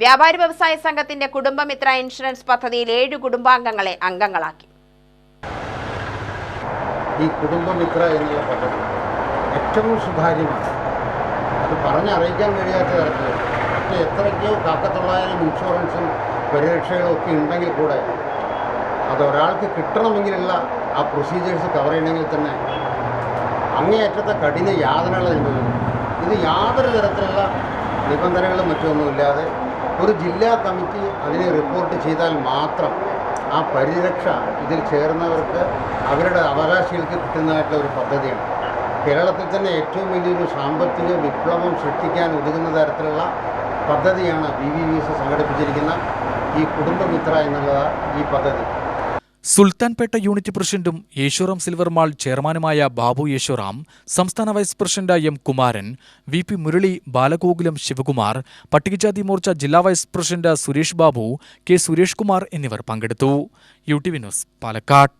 വ്യാപാരി വ്യവസായ സംഘത്തിന്റെ കുടുംബമിത്ര ഇൻഷുറൻസ് പദ്ധതിയിൽ 7 കുടുംബാംഗങ്ങളെ അംഗങ്ങളാക്കി. ഈ കുടുംബമിത്ര എന്നുള്ള പദ്ധതി ഏറ്റവും സുതാര്യമാണ്. അത് പറഞ്ഞറിയിക്കാൻ കഴിയാത്ത തരത്തിൽ മറ്റ് എത്രയ്ക്കോ കാക്കത്തുള്ളായാലും ഇൻഷുറൻസും പരിരക്ഷകളും ഒക്കെ ഉണ്ടെങ്കിൽ കൂടെ അതൊരാൾക്ക് കിട്ടണമെങ്കിലുള്ള ആ പ്രൊസീജിയേഴ്സ് കവർ ചെയ്യണമെങ്കിൽ തന്നെ അങ്ങേയറ്റത്തെ കഠിന യാതനകൾ അനുഭവിക്കുന്നു. ഇത് യാതൊരു തരത്തിലുള്ള നിബന്ധനകളും മറ്റൊന്നുമില്ലാതെ ഒരു ജില്ലാ കമ്മിറ്റി അതിനെ റിപ്പോർട്ട് ചെയ്താൽ മാത്രം ആ പരിരക്ഷ ഇതിൽ ചേർന്നവർക്ക് അവരുടെ അവകാശികൾക്ക് കിട്ടുന്നതായിട്ടുള്ള ഒരു പദ്ധതിയാണ്. കേരളത്തിൽ തന്നെ ഏറ്റവും വലിയൊരു സാമ്പത്തിക വിപ്ലവം സൃഷ്ടിക്കാൻ ഉതകുന്ന തരത്തിലുള്ള പദ്ധതിയാണ് BVVS സംഘടിപ്പിച്ചിരിക്കുന്ന ഈ കുടുംബമിത്ര എന്നുള്ള ഈ പദ്ധതി. സുൽത്താൻപേട്ട യൂണിറ്റ് പ്രസിഡന്റും യേശുറാം സിൽവർ മാൾ ചെയർമാനുമായ ബാബു യേശുറാം, സംസ്ഥാന vice president M. Kumaran, VP Murali, Balagokulam Sivakumar, പട്ടികജാതി മോർച്ച ജില്ലാ vice president Suresh Babu, K. Suresh Kumar എന്നിവർ പങ്കെടുത്തു. UTV news, Palakkad.